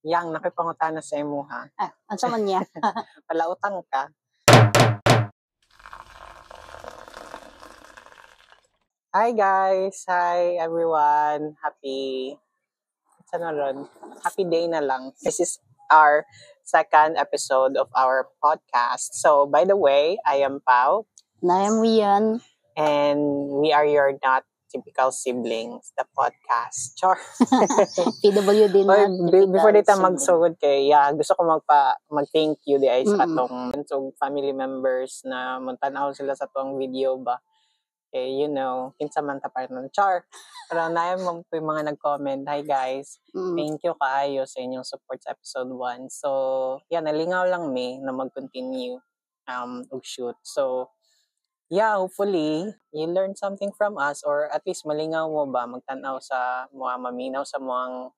Yang nakipangutana sa imuha. Unsa man niya? Palautang ka. Hi guys! Hi everyone! Happy day na lang. This is our second episode of our podcast. So, by the way, I am Pao. And I am Rian. And we are your not typical siblings, the podcast. Char. PWD na. Before dito magsugod kay, gusto ko mag-thank you di ay sa atong family members na muntanaw sila sa atong video ba. Okay, kinsa man ta parang char. Pero naay mo po yung mga nag-comment, hi guys, thank you kaayo sa inyong support sa episode 1. So, nalingaw lang na mag-continue og shoot. So, hopefully, you learn something from us or at least malingaw mo ba magtanaw sa mga maminaw sa mga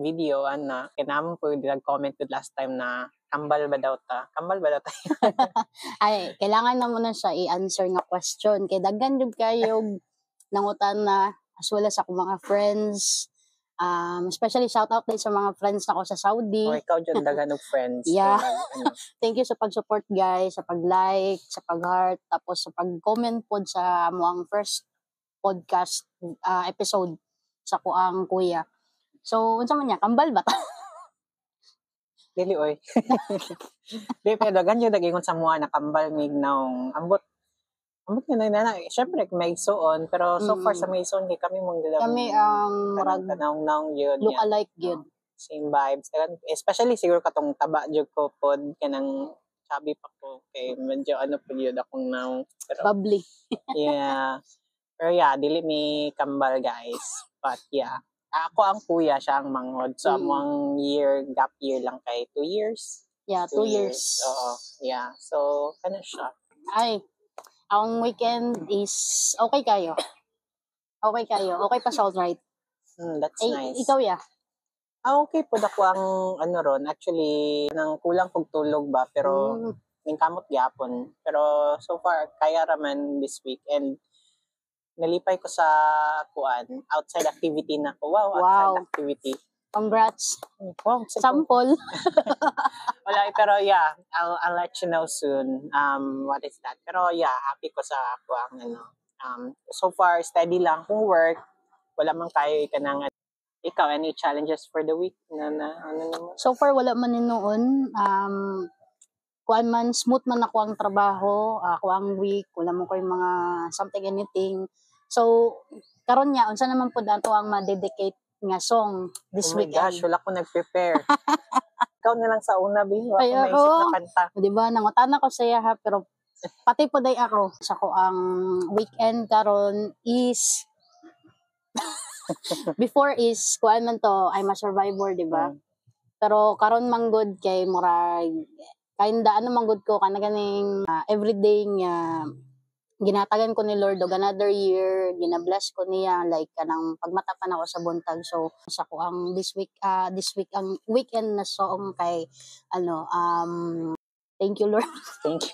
video ana kinamo po nag-comment last time na kambal ba daw ta ay kailangan na mo na siya i-answer nga question kay daghan jud kayo nangutan na as well as ako mga friends, especially shout out din sa mga friends nako sa Saudi. Ikaw dyan daghan og friends. Yeah. Thank you sa pag-support guys, sa pag-like, sa pag-heart, tapos sa pag-comment pod sa amuang first podcast episode sa kuang kuya. So, unsa man niya? Kambal ba ta? Dili oy. Di pero daghan jud dagingon sa mua na kambal mig naong ambot na syempre may suon pero so far sa may suon kami mong kami ang murag naong yun look alike yun same vibes especially siguro katong taba jud ko pod kanang chubby pa ko kay medyo po yun akong naong pero bubbly. Yeah pero dili mi kambal guys but ako ang kuya siya ang manghod so among gap year lang kay 2 years 2 years. Oo so kana siya ay ang weekend is okay kayo. Okay pa siya, alright. That's nice. Ikaw okay po ako ang ron. Actually, nang kulang kong tulog ba. Pero, kamot gyapon. Pero, so far, kaya raman this week. And, nalipay ko sa outside activity na ko. Wow, outside activity. Congrats. Wow, sample. Wala, pero I'll let you know soon what is that. Pero happy ko sa so far steady lang kung work. Wala man kayo ikaw any challenges for the week So far wala man noon. Kuan man smooth man ako ang trabaho, ako ang week, wala mo koy mga something anything. So karon unsa naman pud ato ang ma-dedicate nga song this weekend. Oh my gosh, wala ko nag-prepare. Ikaw na lang sa una, Bing. Ay, ako maisip na kanta. Diba, nangutan ako saya ha, pero pati po day ako. Sa ko ang weekend karon is before is kuan man to, I'm a survivor, diba? Pero karon manggod kay murag kinda manggod ko kana ganing everyday nga ginatagan ko ni Lord og another year, ginabless ko niya like kanang pagmatapan ako sa buntag. So sa ko ang this week ang weekend na song kay thank you Lord. Thank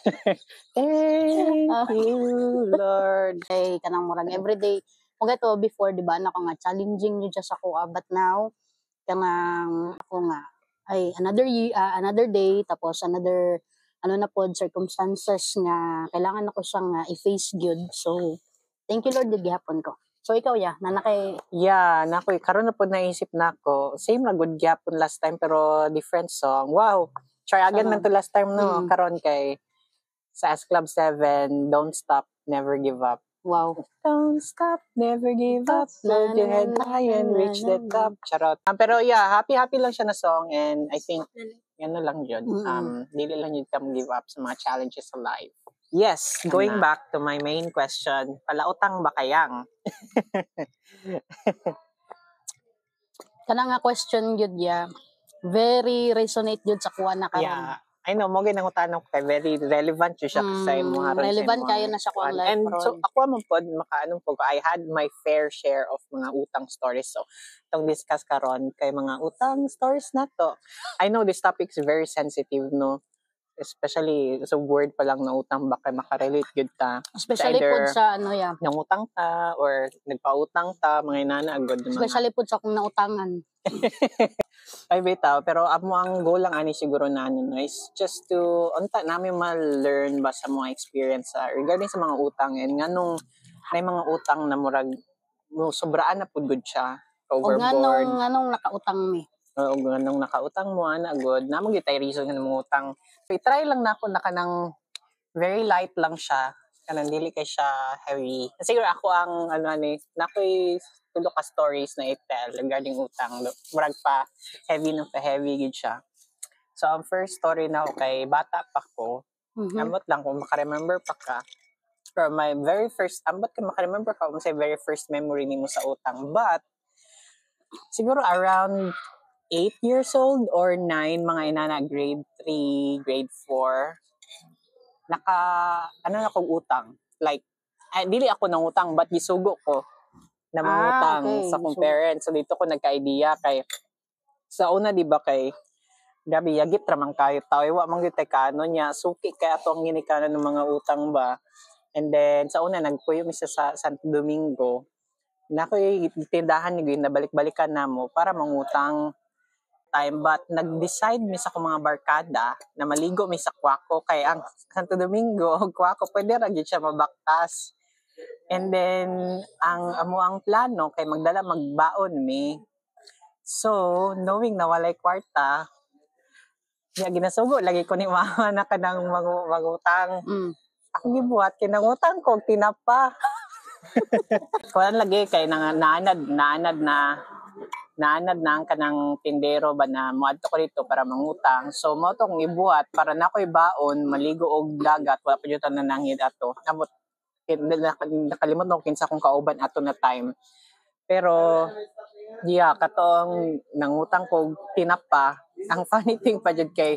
you Lord. Kay kanang murag everyday mga to before diba nako nga challenging yun siya sa ko but now kanang ako nga ay another day tapos another na po, circumstances nga kailangan ako siyang i-face gyud. So, thank you Lord, gihapon ko. So, ikaw nanakay... nakoy. Karon na po naisip na ako. Same na good gihapon last time, pero different song. Wow! Try again man to last time, no? Karon kay sa S Club 7, Don't Stop, Never Give Up. Wow. Don't stop, never give up. Hold your head high and reach the top. Charot. Pero happy lang siya na song and I think lang yun. Dili lang yun ka give up sa mga challenges sa life. Yes, going back to my main question, palautang ba kayang? Kanang nga question yun very resonate yun sa kuha na karon. I know, mo ginangutan ko kay very relevant yun siya sa mga relevant kayo na sa kuha life. And so, ako mo po, I had my fair share of mga utang stories. So, itong discuss karon kay mga utang stories na to. I know this topic is very sensitive, no? Especially sa word pa lang na utang, baka makarelate good ta. Especially po sa nangutang ta or nagpautang ta, mga inana, agad. Especially po sa kung nautangan. Ay bitaw, pero amo ang goal lang ani siguro na ano no, is just to unta namin ma-learn ba sa mga experience regarding sa mga utang and nganong may mga utang na murag sobraan na pud gud siya O overboard. nganong nakautang mi. O nganong nakautang mo ana good namo gyud tay reason nga mga utang. So, try lang nako na kanang very light lang siya kanang dili kay siya heavy. Siguro ako ang ano ani nakoy tulo ka stories na i-tell regarding utang. Murag pa heavy na pa heavy gid siya. So ang first story na ako kay bata pa ko. Ambot lang kung maka-remember pa ka. Pero my very first ambot ka maka-remember ka kung sa very first memory nimo sa utang. But siguro around 8 years old or 9 mga inana grade 3, grade 4 naka ano na kog utang. Like dili ako nang utang but gisugo ko na mangutang okay. sa kong parents. So dito ko nagka-idea kay sa una di ba kay gabi yagit ra man kayo tao wa man gyud tay kaano niya suki kay ato ang ginikanan ng mga utang ba. And then sa una nagpuyo mi sa Santo Domingo. Nakoy tindahan ni gyud na balik-balikan namo para mangutang time but nag-decide mi sa akong mga barkada na maligo mi sa Quaco kay ang Santo Domingo Quaco pwede ra gyud siya mabaktas. And then, ang plano kay magbaon mi. So, knowing na walay kwarta, ginasugo lagi ko ni mama na kanang magutang. Ako gibuhat kay nangutang ko og tinapa. Kuan lagi kay naanad na ang kanang tindero ba na moadto ko dito para mangutang. So, mao to kong ibuhat para nakoy baon, maligo og dagat, wala pa jud nanangid ato. Namot nakalimot ko kinsa kong kauban ato na time. Pero yeah, katong nangutang ko tinapa. Ang funny thing pa jud kay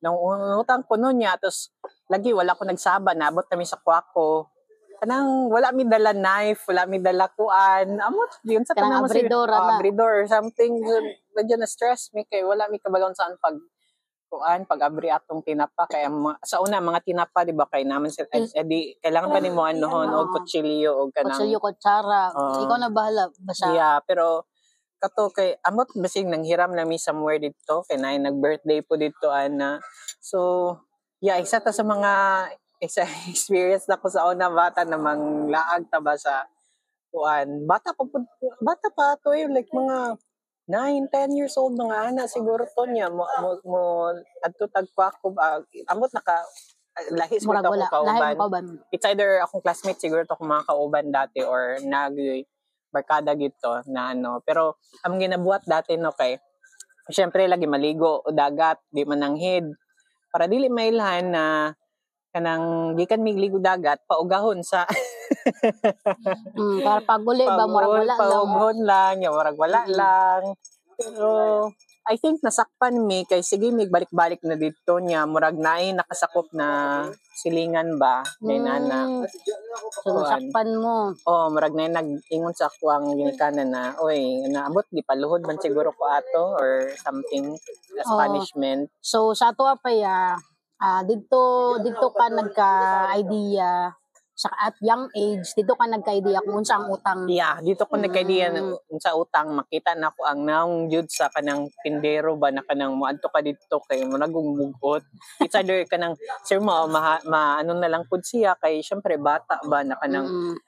nangutang ko nunya tapos lagi wala ko nagsaba nabot kami sa Quaco. Kanang wala mi dala knife, wala mi dala kuan. Amot yun sa kanang abridor or something. Medyo na stress mi kay wala mi kabalon saan pag-abri atong tinapa kay sa una mga tinapa di ba kay naman di kailangan pa nimo anohon og kutsilyo og kanang kutsilyo kutsara ikaw na bahala basta yeah pero kato kay amot basig nang hiram na mi somewhere dito kay nay nag-birthday po dito ana so yeah isa ta sa mga experience na ko sa una bata na manglaag ta ba sa kuan bata pa to like mga 9, 10 years old mga ana siguro to niya mo adto tagpa ko amot naka lahis mo to ko kauban. It's either akong classmate siguro to mga kauban dati or barkada gito na ano pero ang ginabuhat dati no kay syempre lagi maligo o dagat di mananghid para dili mailhan na kanang gikan migligo dagat paugahon sa para paguli ba murag wala paughon lang ya murag wala lang pero I think nasakpan mi kay sige migbalik-balik na dito niya murag naay nakasakop na silingan ba kay nana so nasakpan mo murag naay nag-ingon sa ako ang ginikanan na oy naabot di paluhod man siguro ko ato or something as punishment so sa ato pa dito ka nagka-idea at young age, dito ka nagka-idea kung unsa ang utang. Yeah, dito ko nagka-idea sa utang. Makita na ko ang naong jud sa kanang tindero ba na kanang moadto ka dito kay mo nagumugot. It's either kanang sir mo ano na lang pud siya kay syempre bata ba na kanang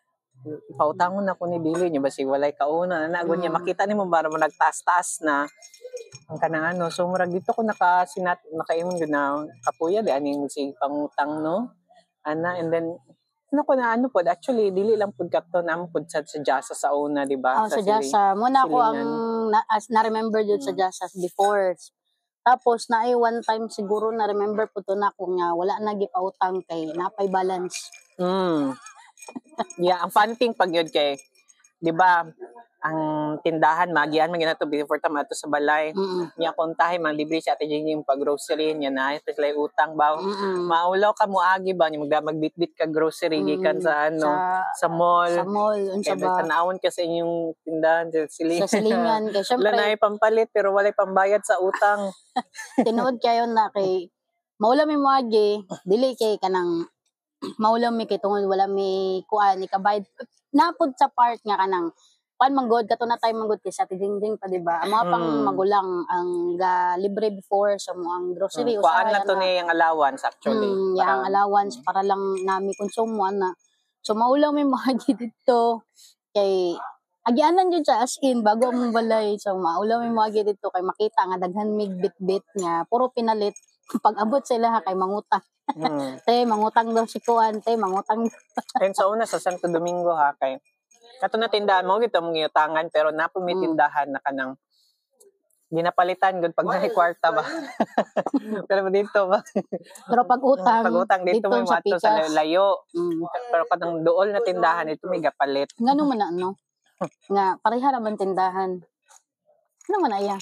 pautangon na ko ni dili niya basi walay kauna na niya makita nimo para mo nagtaas-taas na ang kanang ano so murag dito ko nakaingon gud na kapuya di ani mo si pangutang no ana and then ano po actually dili lang pud kapton am pud sa Jasa sa una di ba sa Jasa muna ko ang na-remember jud sa Jasa before tapos naay one time siguro na remember po to na ko nga wala na gipautang kay napay balance yeah ang fun thing pag yun kay di ba ang tindahan magian man ginato before ta mato sa balay niya kontahe man libre si Ate Jenny yung pag-grocery niya na especially utang ba maulaw ka mo agi ba ni magbitbit ka grocery gikan sa ano sa mall unsa ba tanawon ka sa inyong tindahan sa silingan kay syempre wala na pampalit pero walay pambayad sa utang tinuod kayo na kay maula mi mo agi dili kay kanang maula mi kay tungod wala mi kuan ikabayad napud sa part nga kanang manggod kato na time manggod kay sa tijingjing pa, di ba? Ang mga pang magulang ang libre before sa mo ang grocery kuan na to ni yung allowance actually. Yang allowance para lang nami konsumo ana. So maulaw may mga dito kay agianan jud siya as in bago ang balay. So maulaw may mga dito kay makita nga daghan mig bit-bit nga puro pinalit. Pag abot sila kay mangutang. Te, mangutang daw si Kuan, te, mangutang. And sa una sa Santo Domingo ha, kay kato na tindahan mo gito mong iutangan pero napo may tindahan na kanang ginapalitan gud pag nahi kwarta ba. Pero dito ba? Pero pag utang dito may mato sa layo. Pero kanang duol na tindahan ito may gapalit. Ngano man na no? Nga pareha naman tindahan. Ano man aya?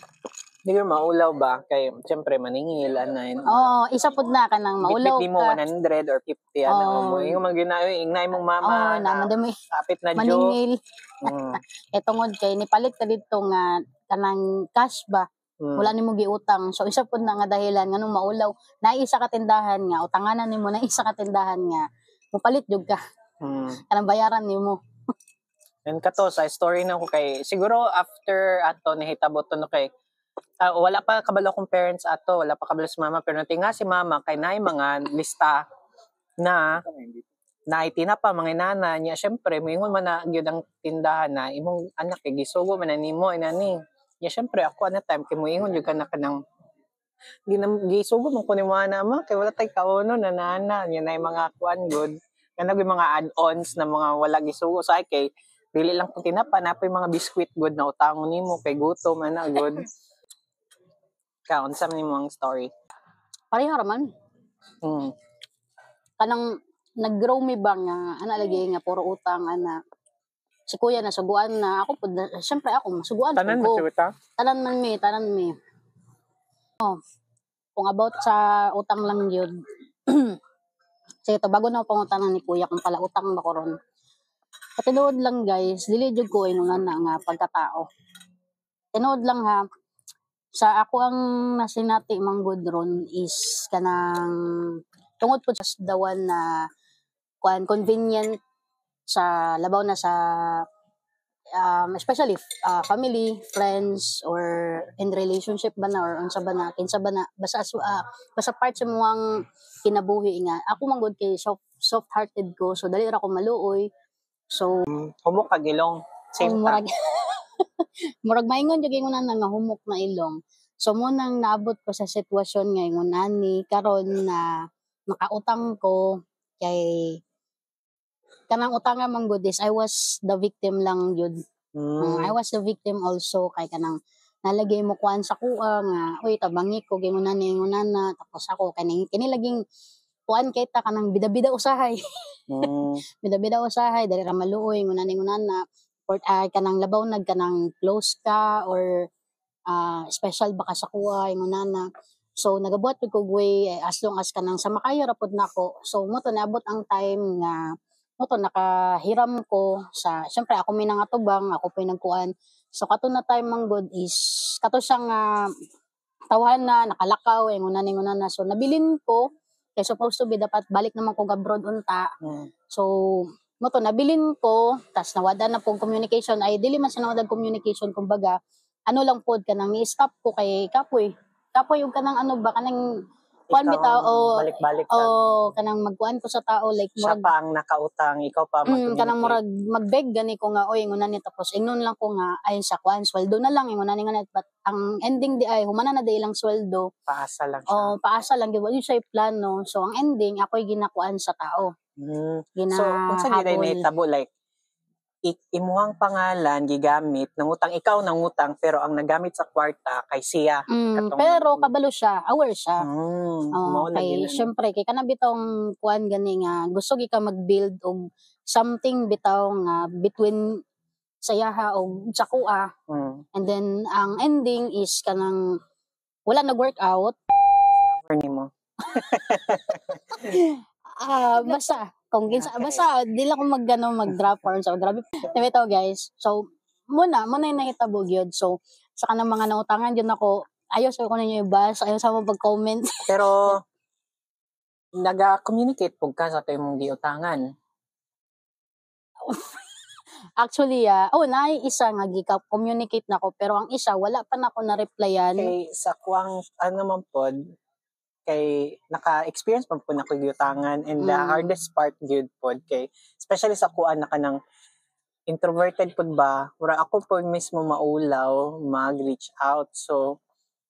Di ko maulaw ba? Kay siyempre maningil, anayin. Isa pud na ka nang maulaw Bit-bit mo 100 or 50, mo. Yung mga ginawi, ingnay mong mama. Naman dami. Kapit na maningil. Etongod kay nipalit ka dito nga kanang cash ba? Wala nimo giutang. So isa pud na nga dahilan nganong maulaw. Naisa ka tindahan nga, utanganan nimo na isa ka tindahan nga. Mupalit jud ka. Kanang bayaran nimo. And kato sa story na ko kay siguro after ato nahitabo to no kay wala pa kabalo kong parents ato, wala pa kabalo si mama pero natinga si mama kay naay mga lista na naitina pa mga nana niya syempre moingon man na gyud ang tindahan na imong anak kay gisugo man nimo inani. Ya syempre ako ana time kay moingon jud kana kanang gisugo man ko ni mana ma kay wala tay kauno na nana niya nay mga kuan good. Kana gyud mga add-ons na mga wala gisugo sa kay dili lang ko tinapa na pa mga biskwit good na utangon nimo kay gutom ana good. Kaon sa nimo ang story. Pareha raman. Kanang nag-grow mi ba nga ana lagi nga puro utang ana. Si kuya na suguan na ako pud syempre ako masuguan tanan ko. Tanan man mi. Kung about sa utang lang yun. Sige to bago na pangutanan ni kuya kung pala utang ba ko ron. Patinuod lang guys, dili jud ko inungan na nga pagkatao. Tinuod lang ha. Sa ako ang nasinati manggod ron is kanang tungod po sa dawan na convenient sa labaw na sa especially family, friends or in relationship ba na or unsa ba na kinsa ba na basta part sa muang kinabuhi nga ako manggod kay soft-hearted ko so dali ra ko maluoy so humok kag ilong same time. Murag maingon jud ingon na nga humok na ilong. So mo nang naabot ko sa sitwasyon nga ingon ani karon na makautang ko kay kanang utangan man gud is I was the victim lang jud. I was the victim also kay kanang nalagay mo kuan sa kuha nga uy tabangi ko ingon na tapos ako kini laging kuan kay ta kanang bida-bida usahay. Bida-bida usahay dali ra maluoy ingon na or kanang labaw kanang close ka or special baka sa kuha ingon na so nagabuhat ko way as long as kanang sa makaya ra pud nako so mo to naabot ang time nga mo to nakahiram ko sa syempre ako may nangatubang ako pa nagkuan so kato na time manggod is kato siyang tawhan na nakalakaw ingon na so nabilin ko kay supposed to be dapat balik naman ko abroad unta so mo to nabilin ko tas nawada na pong communication ay dili man sa nawada communication kumbaga ano lang pod kanang ni-stop ko kay kapoy yung kanang ano ba kanang kuan bitaw o balik-balik o kanang magkuan ko sa tao like siya pa ang nakautang ikaw pa kanang murag magbeg gani ko nga oy ingon ni tapos ingnon lang ko nga ay sa kuan sweldo na lang ingon ni nga but ang ending di ay humana na di ilang sweldo paasa lang siya paasa lang gyud wala siya plano so ang ending ako'y ginakuan sa tao. So kung sa gid may tabo like imuhang pangalan gigamit nangutang ikaw nangutang pero ang nagamit sa kwarta kay siya pero kabalo siya aware siya kay syempre kay kanang bitong kuan gani nga gusto gi ka mag-build og something bitaw nga between sayaha og sa kuha and then ang ending is kanang wala nag-work out nimo. Basta kung kinsa basta dili ko mag-drop or so grabe bitaw guys so muna yung nahitabo gyud so sa kanang mga nautangan jud nako ayaw sa ko ninyo ibas ayaw sa mo pag-comment pero naga-communicate pug ka sa imong giutangan Actually, naay isa nga communicate nako pero ang isa wala pa nako na replyan. Kay sa kuwang ano man pod kay naka-experience man po na ko yutangan and the hardest part gyud pod kay especially sa kuan na kanang introverted pod ba mura ako po mismo maulaw mag-reach out, so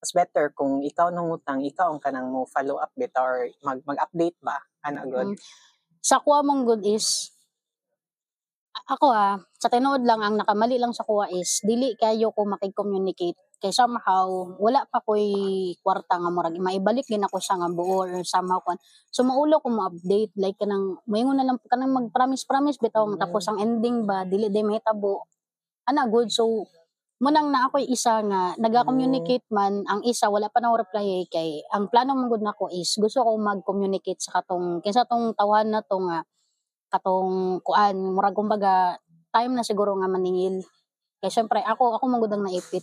mas better kung ikaw nangutang ikaw ang kanang mo follow up bit or mag-update ba ana good. Sa kuha mong good is ako sa tinuod lang ang nakamali lang sa kuha is dili kayo ko makig-communicate kay somehow wala pa ko'y kwarta nga murag maibalik din ako siya nga buo or somehow kon. So maulo ko mo update like kanang moingon na lang kanang mag-promise bitaw tapos ang ending ba dili day mahitabo. Ana good, so munang na ako'y isa nga naga-communicate man ang isa wala pa na reply kay ang plano man gud nako is gusto ko mag-communicate sa katong kinsa tong tawhan na to nga katong kuan murag kumbaga time na siguro nga maningil kay syempre ako man gud ang naipit,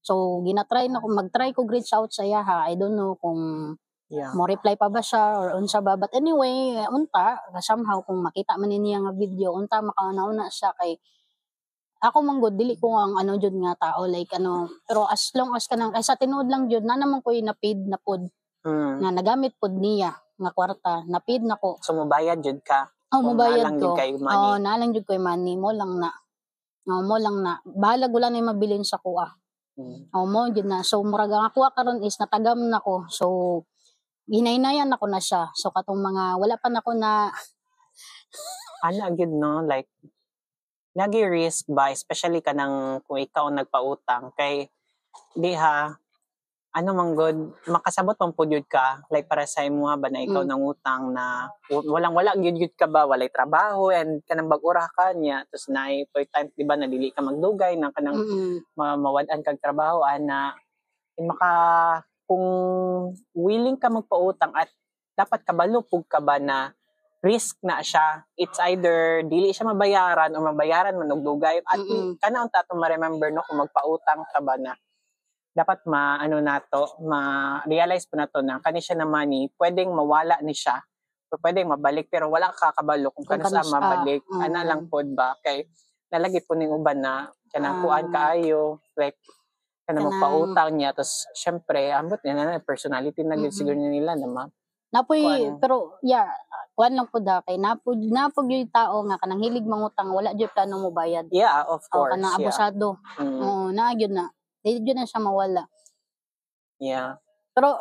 so ginatry na ko mag-try ko reach out sa iya I don't know kung mo reply pa ba siya or unsa ba, but anyway unta somehow kung makita man niya nga video unta makanauna siya kay ako man gud dili ko ang ano jud nga tao like ano, pero as long as kanang ay sa tinuod lang jud na naman ko na paid na pod nga nagamit pod niya nga kwarta na paid nako, so mobayad jud ka. Mobayad ko. Nalang jud ko money mo lang na. Bahala gula na mabilin sa kuha. Mo jud na. So murag ang kuha karon is natagam nako. So hinaynayan nako na siya. So katong mga wala pa nako na ana gyud no like nagi-risk ba especially kanang kung ikaw ang nagpautang kay diha ano man good makasabot man pud yun ka like para sa imo ba na ikaw nangutang na wala gyud ka ba walay trabaho and kanang bag-ura ka niya tapos naay per time di ba na dili ka magdugay na kanang mawad-an kag trabaho ana kung willing ka magpautang at dapat kabalo pug ka ba na risk na siya, it's either dili siya mabayaran o mabayaran man og dugay at kana unta to ma-remember no kung magpautang ka ba na dapat ma-realize po na to na kani siya na money pwedeng mawala ni siya o pwedeng mabalik pero wala ka kakabalo kung kano sa mabalik ana lang pod ba kay nalagi po ning uban na kanang kuan kaayo like kanang magpautang niya tapos syempre ambot niya na personality na gyud siguro nila na napoy pero kuan lang pud kay napod yung tao nga kanang hilig mangutang wala jud plano mo bayad. Yeah, of course. Kanang abusado. Na gyud na. Dili gyud na siya mawala. Yeah. Pero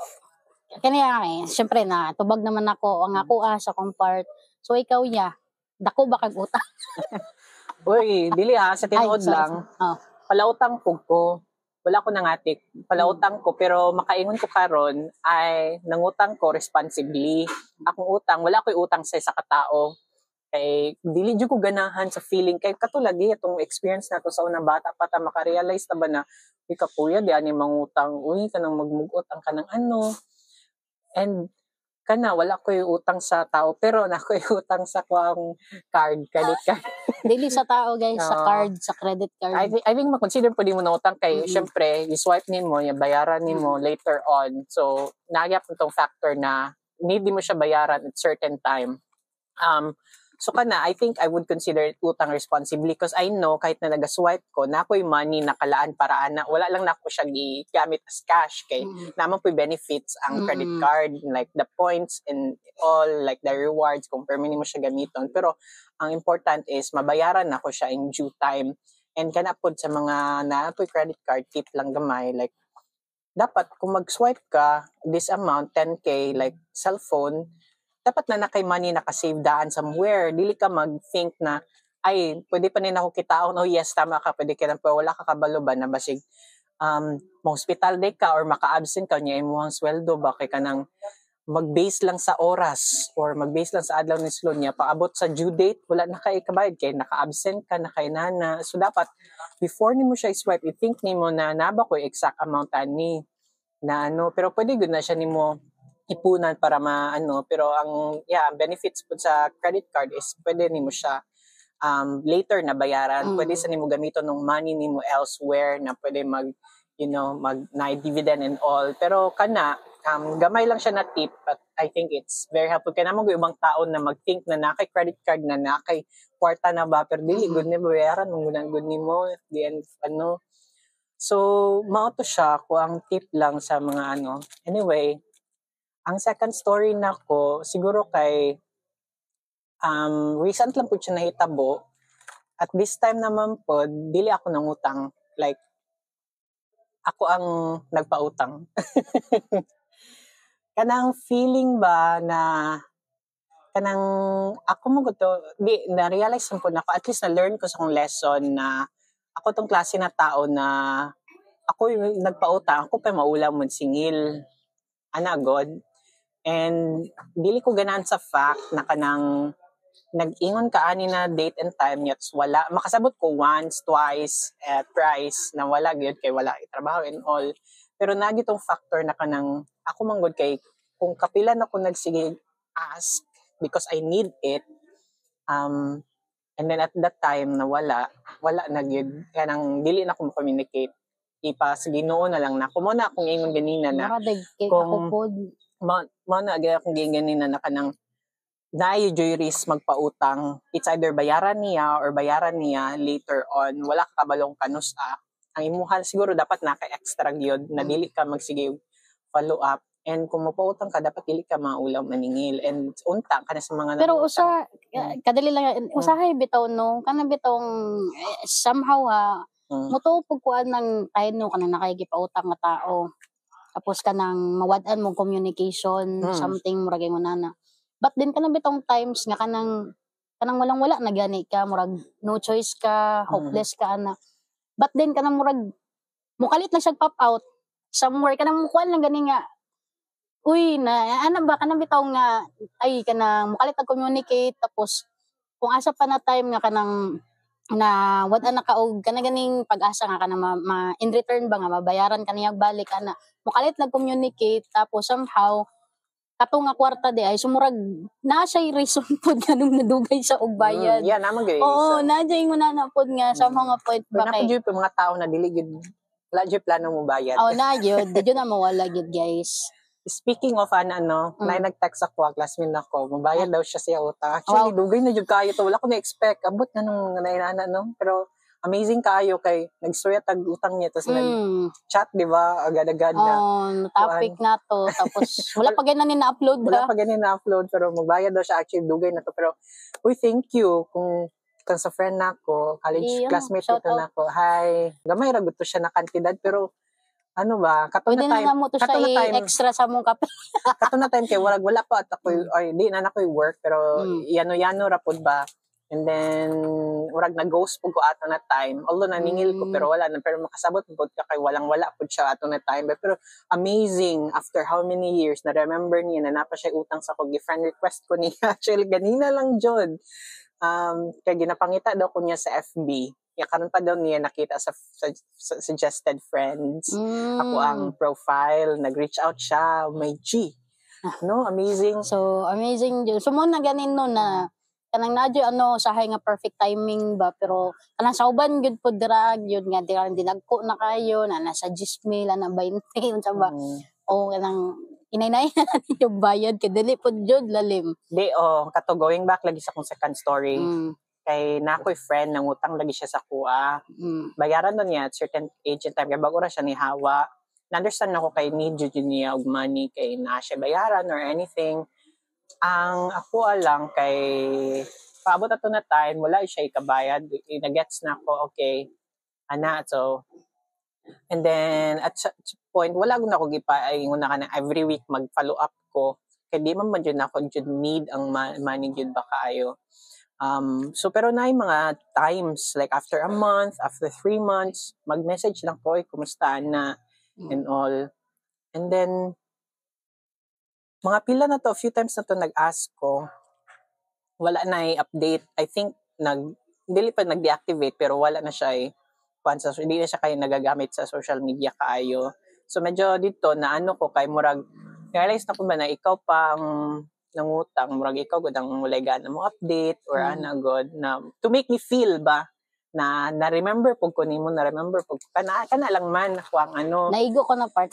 kaniya syempre na tubag naman ako ang ako sa compart. So ikaw dako ba kag utang? Uy, dili sa tinuod lang. Palautang pug ko. Wala ko nangatik. Palautang ko pero makaingon ko karon ay nangutang ko responsibly. Akong utang, wala ko'y utang sa isa ka tao. Kay dili jud ko ganahan sa feeling kay katulagi itong experience nato sa unang bata pa ta maka-realize ta ba na kapuya di ani mangutang uy kanang magmugot ang kanang ano. And kana wala ko yung utang sa tao pero nako yung utang sa kuang credit card. Dili sa tao guys, sa card, sa credit card. I think ma-consider po di mo na utang kay syempre i-swipe nimo, yung bayaran nimo later on. So nagyap itong factor na need mo siya bayaran at certain time. So kana, I think I would consider it utang responsibly because I know kahit na naga-swipe ko, na ako'y money nakalaan para ana, wala lang na ako siya gigamit as cash kay naman po'y benefits ang credit card, like the points and all, like the rewards, kung permini mo siya gamiton. Pero ang important is mabayaran na ako siya in due time. And kana pod sa mga na ako'y credit card, tip lang gamay, like dapat kung mag-swipe ka, this amount, 10K, like cellphone, dapat na kay money nakasave daan somewhere. Dili ka mag-think na, ay, pwede pa rin ako kitaon. Oh yes, tama ka, pwede ka na, pero wala ka kabalo ba na basig ma-hospital day ka or maka-absent ka, niya imuhang sweldo ba, kay ka nang mag-base lang sa oras or mag-base lang sa adlaw ni slow niya, paabot sa due date, wala na kay kabayad, kay naka-absent ka, na kay nana. So dapat, before ni mo siya i-swipe, i-think ni mo na naba ko exact amount ani na ano, pero pwede gud na siya ni mo ipunan para maano, pero ang benefits po sa credit card is pwede nimo siya later na bayaran, pwede sa nimo gamiton ng money nimo elsewhere na pwede mag na dividend and all, pero kana gamay lang siya na tip, but I think it's very helpful. Kaya naman ibang tao na mag-think na nakay credit card na nakay kwarta na ba, pero dili, good ni bayaran, mong good ni mo, at the end, ano. So, mauto siya ko ang tip lang sa mga ano. Anyway, ang second story na ko, siguro kay, recent lang po siya nahitabo. At this time naman po, dili ako nangutang. Like, ako ang nagpautang. Kanang feeling ba na kanang ako mo to di na-realize ko na ako, at least na-learn ko sa kong lesson na ako tong klase na tao na ako yung nagpautang, ako pa maulam mo singil. Ana god. And dili ko ganahan sa fact na kanang nag-ingon ka ani na date and time yet wala makasabot ko once twice thrice na wala gyud kay wala trabaho and all, pero nagi tong factor na kanang ako manggod kay kung kapilan ako nagsige ask because I need it, and then at that time na wala na gyud kanang dili na ko mo-communicate, ipa sa Ginoo na lang na ko mo na akong ingon ganina na kung mo na gyud akong ganina na kanang na yung risk magpautang. It's either bayaran niya or bayaran niya later on. Wala ka kabalong kanusa. Ang imuhal siguro dapat naka-extra gyud na dili ka magsige follow up. And kung mapautang ka, dapat dili ka maulam maningil. And unta ka na sa mga pero kadali lang usahay bitaw no kanang bitong somehow mutuo pug kuan ng tayo no kanang nakagipautang nga tao. Tapos kanang mawad-an mong communication something murag ingon na. But din kanang bitong times nga kanang walang-wala na gani ka, murag no choice ka, hopeless ka ana. But din kanang murag mukalit lang siya pop out somewhere kanang mukuan lang gani nga. Uy na ana ba kanang bitaw nga ay kanang mukalit ang communicate tapos kung asa pa na time nga kanang na wad-an na ka og kanang ganing pag-asa nga kanang in return ba nga mabayaran kaniya balik ana. Mukalit lang communicate tapos somehow kato nga kwarta di ay sumurag na siya reason pod ganung nadugay sa og bayad. Yeah, naman gyud. Oo, na jay mo na pod nga somehow nga point ba kay. Napud yung mga tao na dili gyud wala gyud plano mo bayad. Oh, na gyud, di gyud na mawala gyud guys. Speaking of may nag-text ako, classmate ako, mabayad daw siya siya utang. Actually, dugay na jud kayo to. Wala ko na-expect. Abot na nung nainana, no? Pero amazing kayo kay nagsuya tag utang niya tapos nag-chat, di ba? Agad-agad na. Topic na to. Tapos wala pa ganyan na-upload. Wala pa ganyan na-upload pero magbayad daw siya. Actually, dugay na to. Pero, uy, thank you kung sa friend na ako, college classmate ito na ako. Hi. Gamay ragot to siya na kantidad pero ano ba? Kato na time. Pwede na time extra sa mong kape. Kato na time kay wala pa at ako ay di na ako work pero yano rapod ba. And then urag na ghost pud ko ato na time. Although naningil ko pero wala na pero makasabot pud ka kay wala pud siya ato na time. Pero amazing after how many years na remember niya na napa siya utang sa ko friend request ko niya. Actually ganina lang jud. Kaya ginapangita daw ko niya sa FB. Kaya karon pa daw niya nakita sa suggested friends. Ako ang profile, nag-reach out siya, may G. No, amazing. So, amazing yun. So, mo na ganin no na kanang nadyo sahay nga perfect timing ba pero kanang sauban gyud pod dira gyud nga dinagko na kayo na nasa 10,000 na 20 unsa ba. O kanang inay-nay na yung bayad kay dili pod jud lalim. Di kato going back lagi sa kong second story. Kay na ako'y friend nangutang lagi siya sa kuha. Bayaran na niya at certain age and time kaya bago ra siya ni hawa. Na-understand ako kay need jud niya og money kay na siya bayaran or anything. Ang ako lang kay paabot ato na time wala siya ikabayad. Na-gets na ako okay. Ana so and then at point wala gud ako gipaingon na kana every week mag-follow up ko kay di man jud ako jud need ang money jud ba kaayo. So pero na mga times like after a month, after 3 months, mag-message lang ko, kumusta na and all. And then mga pila na to, a few times na to nag-ask ko, wala na update. I think hindi pa nag-deactivate pero wala na siya hindi na siya kayo nagagamit sa social media kaayo. So medyo dito na ko kay murag realize na ko ba na ikaw pang nangutang murag ikaw gud ang mulay gana mo update or god na to make me feel ba na remember pug ko nimo na remember pug kana lang man ako ang naigo ko na part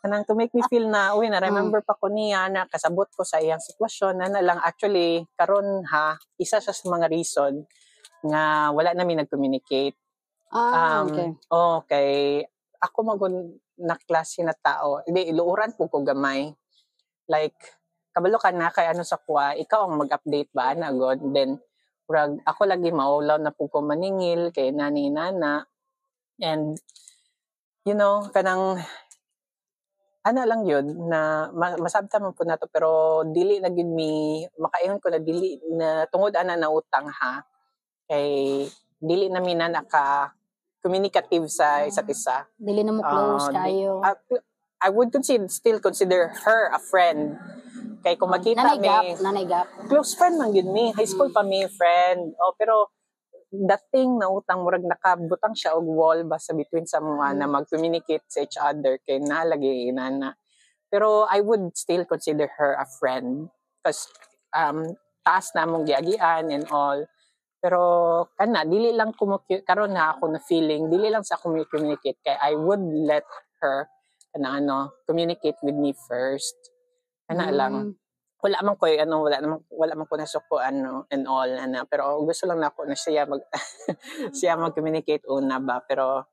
kanang to make me feel na uy na remember pa ko niya na kasabot ko sa iyang sitwasyon na lang actually karon ha isa sa mga reason nga wala namin nag-communicate. Okay. Okay. Ako magun na klase na tao. Hindi, iluuran po ko gamay. Like, kabalo ka na kay ano sa kuha, ikaw ang mag-update ba na god. Then, ako lagi maulaw na po ko maningil kay nani-nana. And, you know, kanang, ano lang yun, na masabta man po na to, pero dili na yun makaingon ko na dili, na tungod ana na utang ha. Kay, dili na mina communicative sa isa't isa. Dili na mo close kayo. I would still consider her a friend. Kay kung makita nanay gap. Close friend man yun mi. High school pa mi friend. Pero dating na utang murag nakabutang siya og wall basta between sa mga na mag-communicate sa each other kay nalagi inana. Pero I would still consider her a friend because taas na mong giagian and all. Pero kana dili lang karon na ako na feeling dili lang sa communicate kay I would let her kana communicate with me first kana lang wala man ko wala man ko nasuko and all pero gusto lang nako na siya siya mag-communicate una ba pero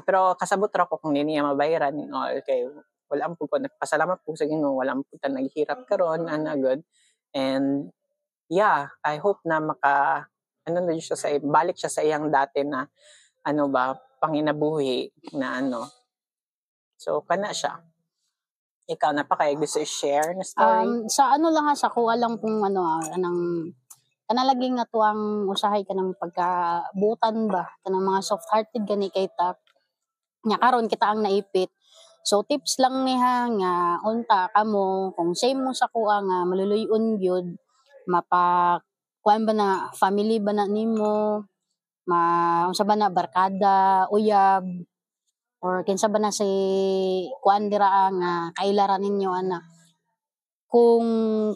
pero kasabot ra ko kung hindi niya mabayaran and all kay wala man po ko nagpasalamat po sa Ginoo wala man po ta naghirap karon good and I hope na na siya balik siya sa iyang dati na panginabuhi na so kana siya. Ikaw na pa kaya gusto i-share na story? Sa lang sa kuha lang pong anang kanalaging nga tuang usahay kanang pagkabutan ba kanang mga soft-hearted gani kay ta nya karon kita ang naipit. So tips lang niha nga unta kamo kung same mo sa kuha nga maluluyon gyud kuan ba na family ba na nimo unsa ba na barkada uyab or kinsa ba na si kuan dira nga kailaran ninyo kung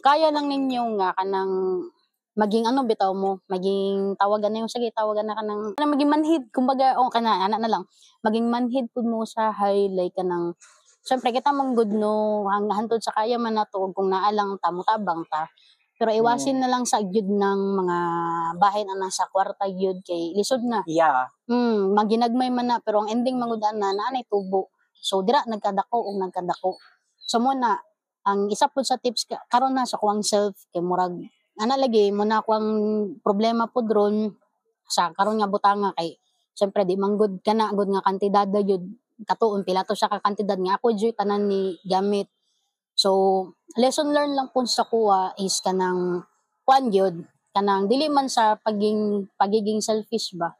kaya lang ninyo nga kanang maging bitaw mo maging tawagan na yung sige tawagan na kanang maging manhid kumbaga kana ana na lang maging manhid pud mo sa highlight kanang syempre kita man good no hantod sa kaya man nato kung naa lang tamutabang ta pero iwasin na lang sa gyud ng mga bahin sa kwarta gyud kay lisod na. Maginagmay man na pero ang ending mangudan na naanay tubo. So dira nagkadako. So muna ang isa pud sa tips karon na sa kuwang self kay murag ana lagi mo na kuwang problema pud ron sa karon nga butanga kay syempre di manggod kana gud nga kantidad gyud katuon pila to siya ka kantidad nga ako jud tanan ni gamit. So, lesson learned lang po sa kuha is kanang kuan gyud kanang dili man sa pagiging selfish ba.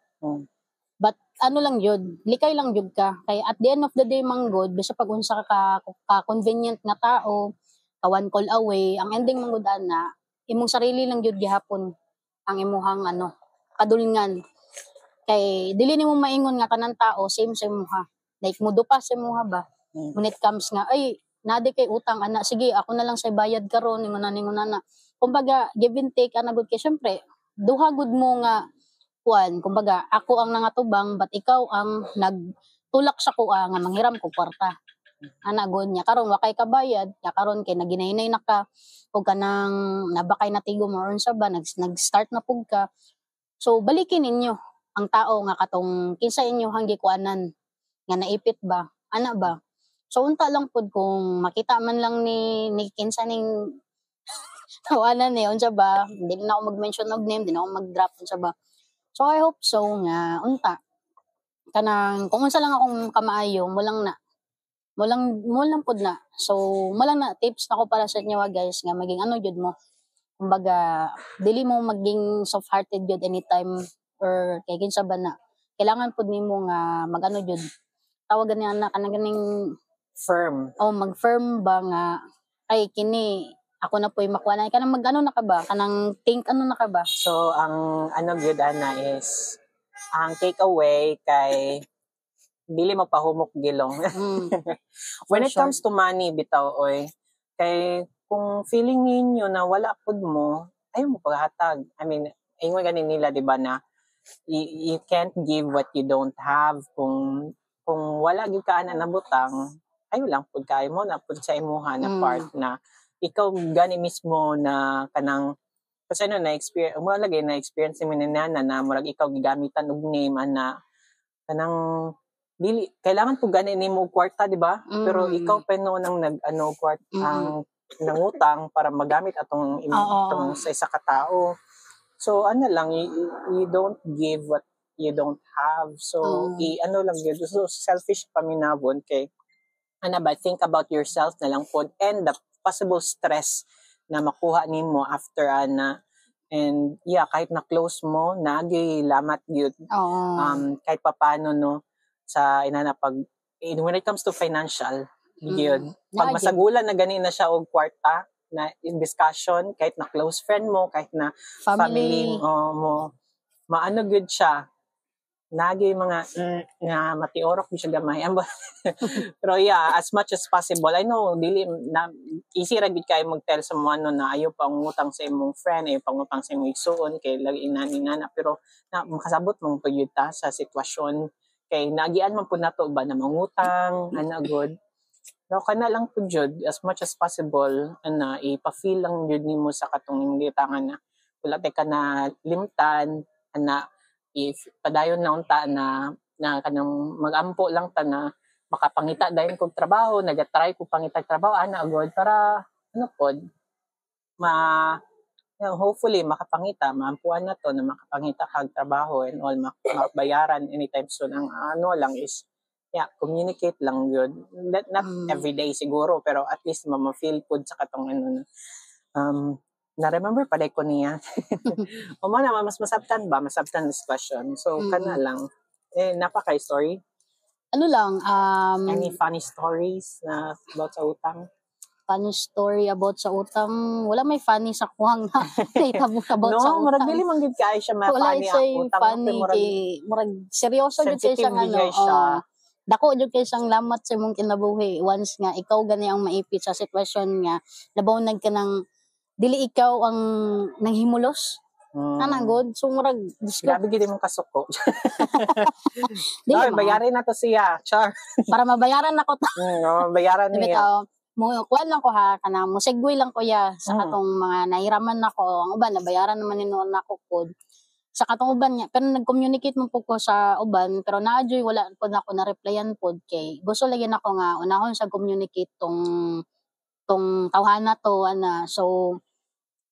But lang gyud, likay lang gyud ka. Kay at the end of the day manggod bisa pag unsa ka convenient nga tao, ka one call away, ang ending manggod ana imong sarili lang gyud gihapon ang imuhang kadulngan. Kay dili nimo maingon nga kanang tao same sa imuha. Like mudupa sa imuha ba. When it comes nga ay nadi kay utang ana sige ako na lang say bayad karon ningon na kumbaga give and take gud kay syempre duha gud mo nga kuan kumbaga ako ang nangatubang but ikaw ang nagtulak sa kuha nga manghiram ko kwarta ana gud nya karon wa kay kabayad nya karon kay naginainay na ka og kanang nabakay na tigom or unsa ba nag-start na pug ka so balikin ninyo ang tao nga katong kinsa inyo hanggi kuanan nga naipit ba ana ba. So unta lang pud kung makita man lang ni kinsa ning tawanan unsa ba, hindi na ako mag-mention of name, hindi na ako mag-drop unsa ba. So I hope so nga unta kanang kung unsa lang akong kamaayo mo lang pud na. So mo lang na tips nako para sa inyo guys nga maging jud mo. Kumbaga dili mo maging soft-hearted jud anytime or kay kinsa ba na. Kailangan pud nimo nga jud tawagan niya na kanang ganing firm. Mag-firm ba nga ay kini ako na po'y makuha na kanang na ka ba kanang think na ka ba. So ang gyud ana is ang takeaway kay dili mo pahumok gilong. When it comes to money bitaw kay kung feeling ninyo na wala pud mo ayaw mo paghatag. I mean ingon ganin nila di ba na you can't give what you don't have kung wala gyud ka ana nabutang ayo lang pud kay mo na pud sa imuha na part na ikaw gani mismo na kanang kasi na experience mo lagi na experience mo ni nana na murag ikaw gigamitan og name ana kanang dili kailangan pud gani nimo kwarta di ba pero ikaw pa no nang nag-ano kwart ang nangutang para magamit atong itong sa isa ka tao. So ano lang you don't give what you don't have. So ano lang yun. So selfish paminabon kay ano ba think about yourself na lang pod and the possible stress na makuha nimo after ana. And yeah, kahit na close mo, nagi lamat gyud. Kahit papaano no sa inana pag when it comes to financial gyud. Pag masagulan na gani na siya og kwarta na in discussion kahit na close friend mo, kahit na family mo, maano gyud siya. Nagi mga nga matiorok gyud siya gamay. Pero yeah, as much as possible. I know dili na easy ra gyud kay mag-tell sa mga ano na ayo pang utang sa imong friend, ayo pang utang sa imong igsuon kay lagi inani nana pero na makasabot mong pud ta sa sitwasyon kay nagian man pud nato ba na mangutang ana good. Pero kana lang pud jud as much as possible ana ipa-feel lang jud nimo sa katong imong gitangan na wala tay ka na limtan ana if padayon na unta na kanang magampo lang ta na makapangita dayon kog trabaho, nagatry ko pangitag trabaho ana agod para ano pod hopefully makapangita maampuan na to na makapangita kag trabaho and all makabayaran anytime soon. Ang ano lang is communicate lang yun. Not every day siguro pero at least ma-feel pod sa katong ano na-remember pa ko niya. O na mas masabtan this question. So kana lang napaka-story. Ano lang Any funny stories na about sa utang? Funny story about sa utang, wala may funny sa kuhang na about sa utang. No, murag dili man gid kay siya ma-funny ang utang. Murag seryoso gid siya ano. Dako jud kay siyang lamat sa imong kinabuhi once nga ikaw gani ang maipit sa sitwasyon nga labaw nagkanang dili ikaw ang nanghimulos. Ana good. So murag grabe gid imong kasuko. Dili bayaran na to siya. Char. Para mabayaran nako ta. Bayaran niya. Mo kuan lang ko ha kana mo segue lang ko ya sa katong mga nahiraman nako. Ang uban nabayaran naman ni noon nako pod. Sa katong uban niya pero nag-communicate man po ko sa uban pero naadyoy wala pod nako na replyan pod kay gusto lagi nako nga unahon sa communicate tong tawhana to ana. So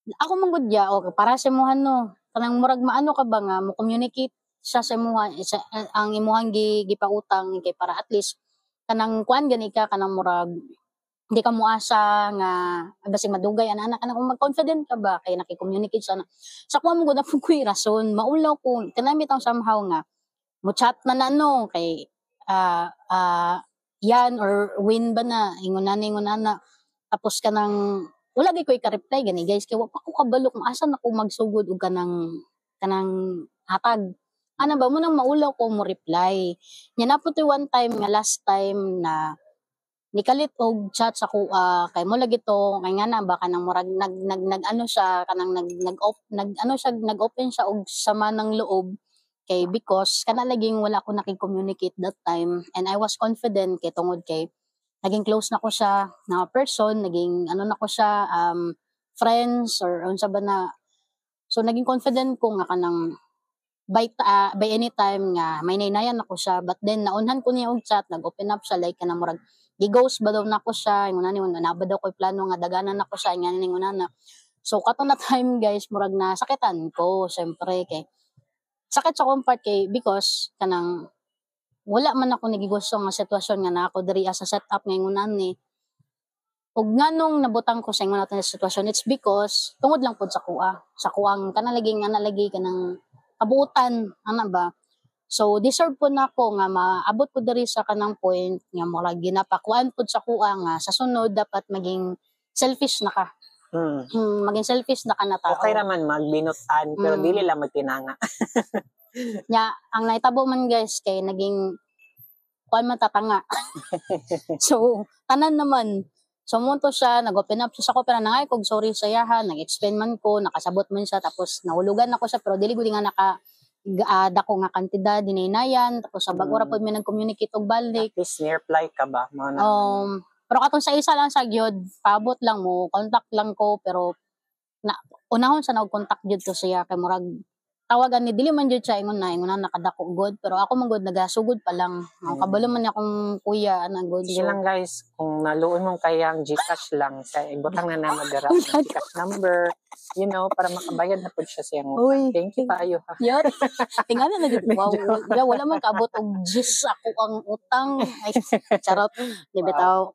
ako man gud ya para sa imuhan no kanang murag maano ka ba nga mo communicate sa imuhan ang imuhang gipautang kay para at least kanang kuan gani ka kanang murag hindi ka muasa nga basi madugay ana kanang mag-confident ka ba kay naki-communicate sa kuha mo gud na pud ko'y rason maulaw ko kanami tang somehow nga mo chat na no kay yan or win ba na ingon na tapos kanang wala gyud ko'y ka-reply gani guys kay wa pa ko kabalo kung asa na ko magsugod og kanang hatag ana ba mo nang maulaw ko mo reply nya na putoy one time nga last time na nikalit og chat sa kuha kay mo lagi to kay nga na baka nang murag nag ano siya kanang nag-open siya og sama ng loob kay because kana laging wala ko naki-communicate that time and I was confident kay tungod kay naging close na ko siya na person naging ano na ko siya friends or unsa ba na so naging confident ko nga kanang by any time nga may naynayan ako siya but then naunhan ko niya og chat nag-open up siya like kanang murag gi-ghost ba daw nako siya ingon na ba daw ko'y plano nga daganan nako siya nga ningon na so kato na time guys murag na sakitan ko syempre kay sakit sa akong part kay because kanang wala man ako nagigusto nga sitwasyon nga na ako diri sa setup nga ingon ni ug nganong nabutang ko sa ingon natin sa sitwasyon it's because tungod lang pud sa kuang kanang ana lagi kanang kabuutan ana ba. So deserve po nako nga maabot ko diri sa kanang point nga murag ginapakuan pud sa kuha nga sa sunod dapat maging selfish na ka. Maging selfish na ka na tao. Okay raman magbinutan pero dili lang magtinanga. Nya ang naitabo man guys kay naging kuan man tatanga. So tanan naman so monto siya nag-open up siya sa ko pero nangay kog sorry sa yaha nag-explain man ko nakasabot man siya tapos nahulugan ako siya pero dili gud nga dako nga kantidad dinaynayan tapos sa bag-ora pod mi nag-communicate og balik. At least near-reply ka ba? Pero katong sa isa lang sa gyud, paabot lang mo, contact lang ko pero unahon sa nag-contact gyud to siya kay murag tawagan ni dili man gyud siya ingon na nakadako god pero ako man god nagasugod pa lang. Kabalo man akong kuya ana god. Sige lang guys, kung naluon mong kayang GCash lang sa ibutang na naman dara ang GCash number, para makabayad na pud siya siyang. Thank you kayo ha. Yun. Tingnan na dito. Wow, wala man kabot og gis ako ang utang. Ay, charot. Di bitaw.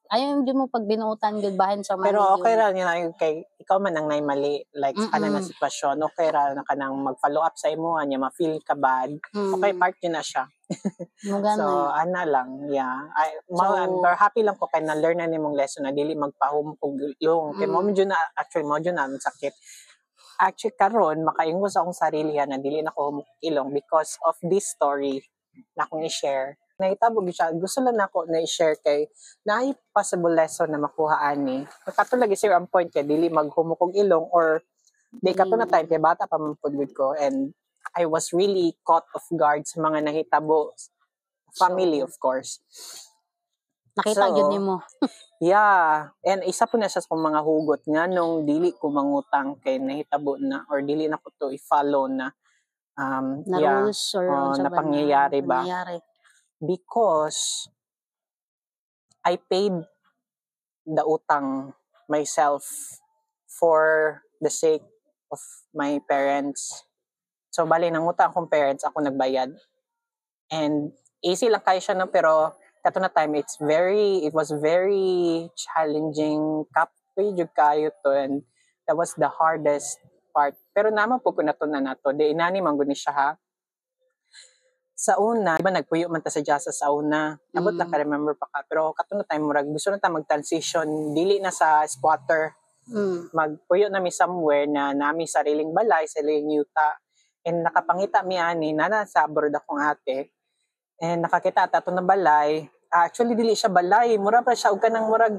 Ayaw mo pag binuutan gyud bahin sa money. Pero okay ra niya kay ikaw man ang naimali like sa kanang sitwasyon, okay ra na kanang mag-follow up sa imo anya ma-feel ka bad. Okay, part yun na siya. So ana lang, yeah. I'm very happy lang ko kay na-learn na nimong lesson na dili magpahumog yung kay mo jud na ang sakit. Actually karon makaingon sa akong sarili na dili na ko humukilong because of this story na akong i-share. Nahitabo siya. Gusto lang ako na i-share kay na possible lesson na makuha ani. Katulad lagi sir ang point kay dili maghumukog ilong or di kato na time kay bata pa man pud ko and I was really caught off guard sa mga nahitabo family of course. Nakita gyud nimo. Yeah, and isa po na siya sa mga hugot nga nung dili ko mangutang kay nahitabo na or dili na ko to i-follow na rules or na pangyayari ba? Because I paid the utang myself for the sake of my parents. So, bali, nangutang akong parents, ako nagbayad. And easy lang kayo siya, no? Pero kato na time, it was very challenging. Kapoy jud kayo to. And that was the hardest part. Pero naman po ko na to. Di inani man gud ni siya ha. Sa una, diba nagpuyo man ta sa Jasa sa una. Abot lang ka-remember pa ka. Pero katong time murag gusto na ta mag-transition dili na sa squatter. Magpuyo na mi somewhere na nami sariling balay, sariling yuta. And nakapangita mi ani nana sa abroad akong ate. And nakakita ta to na balay. Actually dili siya balay, mura pa siya og kanang murag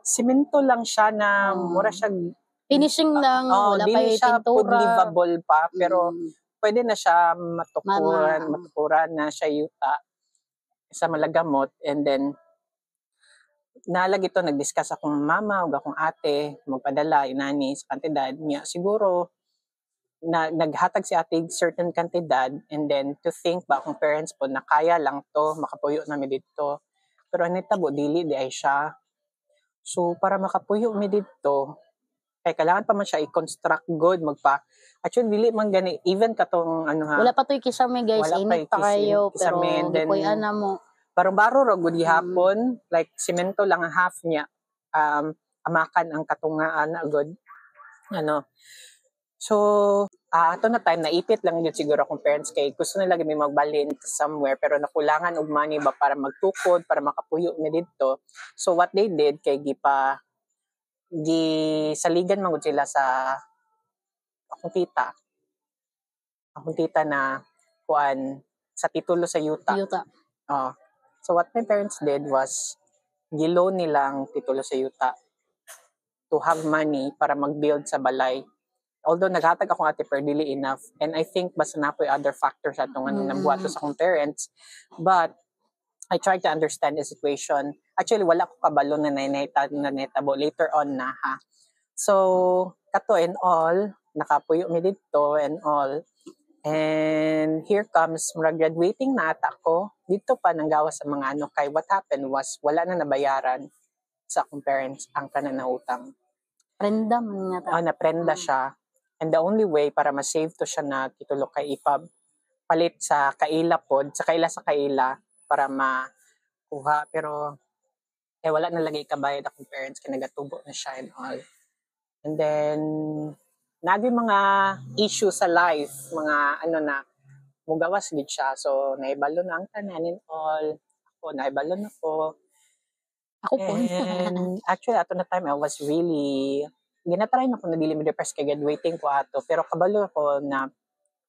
simento lang siya na mura siya finishing lang, wala pa yung siya pintura. Livable pa pero pwede na siya matukuran na siya yuta sa malagamot. And then, nalagi ito, nag-discuss akong mama o akong ate, magpadala, inani, sa kantidad niya. Siguro, naghatag si ate certain kantidad and then to think ba akong parents po na kaya lang to, makapuyo namin dito. Pero anitabo, dili di ay siya. So, para makapuyo mi dito, kaya kailangan pa man siya i-construct good, actually, dili man gani, even katong, wala pa to'y kisame guys, init pa kayo, pero di po yan mo. Parang baro ro, good hapon, like, simento lang ang half niya, amakan ang katungaan, good, So, ato na time, naipit lang yun siguro akong parents kay gusto nila may magbalhin somewhere, pero nakulangan og money ba para magtukod, para makapuyo mi dito. So, what they did, kay saligan man sila sa akong tita na kuan sa titulo sa yuta. So what my parents did was giloan nilang titulo sa yuta to have money para mag-build sa balay. Although naghatag akong ate per dili enough, and I think basta na po other factors atong nabuhat sa akong parents, but I tried to understand the situation. Actually, wala ko kabalo na naitabo later on na ha. So, kato and all, nakapuyo mi dito and all. And here comes, graduating na ata ko. Dito pa nanggawa sa mga kay what happened was, wala na nabayaran sa akong parents ang kananautang. Prenda man nga ta. Naprenda siya. And the only way para ma-save to siya na titulo kay ipab, palit sa kaila pod, sa kaila, para makuha. Pero, wala na lagi kabayad akong parents, kaya nagatubo na siya and all. And then, naging mga issues sa life, mga mugawas gid siya. So, naibalo na ang tanan and all. Ako, naibalo na ko. Ako po. And actually, ato na time, I was really, ginatry na ko na dili mo depressed kay graduating ko ato. Pero kabalo ko na